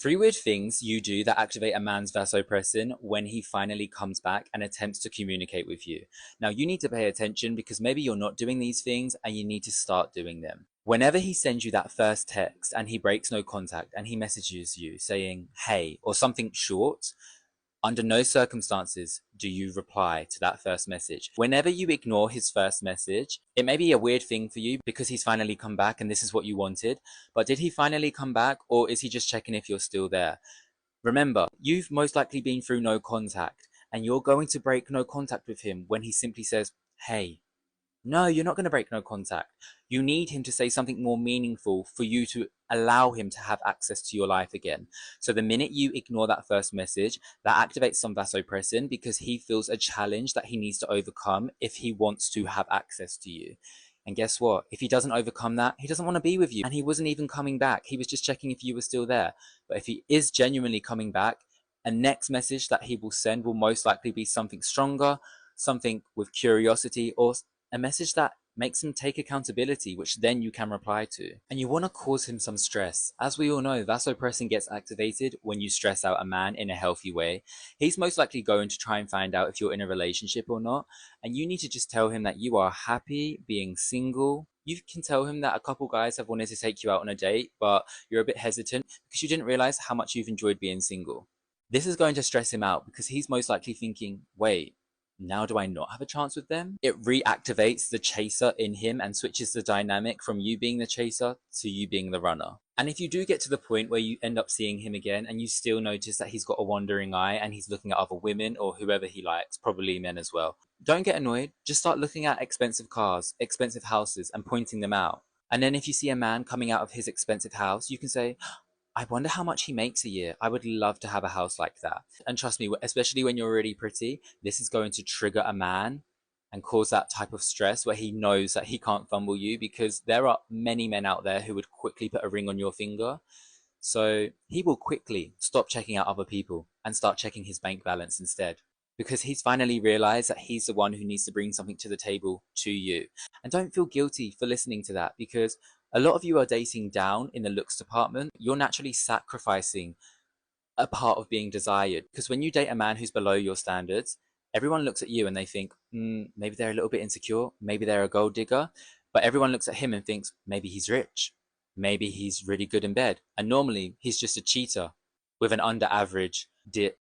3 weird things you do that activate a man's vasopressin when he finally comes back and attempts to communicate with you. Now, you need to pay attention because maybe you're not doing these things and you need to start doing them. Whenever he sends you that first text and he breaks no contact and he messages you saying, hey, or something short, under no circumstances do you reply to that first message. Whenever you ignore his first message, it may be a weird thing for you because he's finally come back and this is what you wanted. But did he finally come back, or is he just checking if you're still there? Remember, you've most likely been through no contact and you're going to break no contact with him when he simply says, hey. No, you're not going to break no contact. You need him to say something more meaningful for you to allow him to have access to your life again. So the minute you ignore that first message, that activates some vasopressin because he feels a challenge that he needs to overcome if he wants to have access to you. And guess what? If he doesn't overcome that, he doesn't want to be with you. And he wasn't even coming back. He was just checking if you were still there. But if he is genuinely coming back, a next message that he will send will most likely be something stronger, something with curiosity, or a message that makes him take accountability, which then you can reply to. And you want to cause him some stress. As we all know, vasopressin gets activated when you stress out a man in a healthy way. He's most likely going to try and find out if you're in a relationship or not. And you need to just tell him that you are happy being single. You can tell him that a couple guys have wanted to take you out on a date, but you're a bit hesitant because you didn't realize how much you've enjoyed being single. This is going to stress him out because he's most likely thinking, wait, now do I not have a chance with them? It reactivates the chaser in him and switches the dynamic from you being the chaser to you being the runner. And if you do get to the point where you end up seeing him again and you still notice that he's got a wandering eye and he's looking at other women or whoever he likes, probably men as well, don't get annoyed. Just start looking at expensive cars, expensive houses, and pointing them out. And then if you see a man coming out of his expensive house, you can say, I wonder how much he makes a year. I would love to have a house like that. And trust me, especially when you're already pretty, this is going to trigger a man and cause that type of stress where he knows that he can't fumble you, because there are many men out there who would quickly put a ring on your finger. So he will quickly stop checking out other people and start checking his bank balance instead, because he's finally realized that he's the one who needs to bring something to the table to you. And don't feel guilty for listening to that, because a lot of you are dating down in the looks department. You're naturally sacrificing a part of being desired, because when you date a man who's below your standards, everyone looks at you and they think, maybe they're a little bit insecure, maybe they're a gold digger, but everyone looks at him and thinks, maybe he's rich, maybe he's really good in bed, and normally he's just a cheater with an under average dip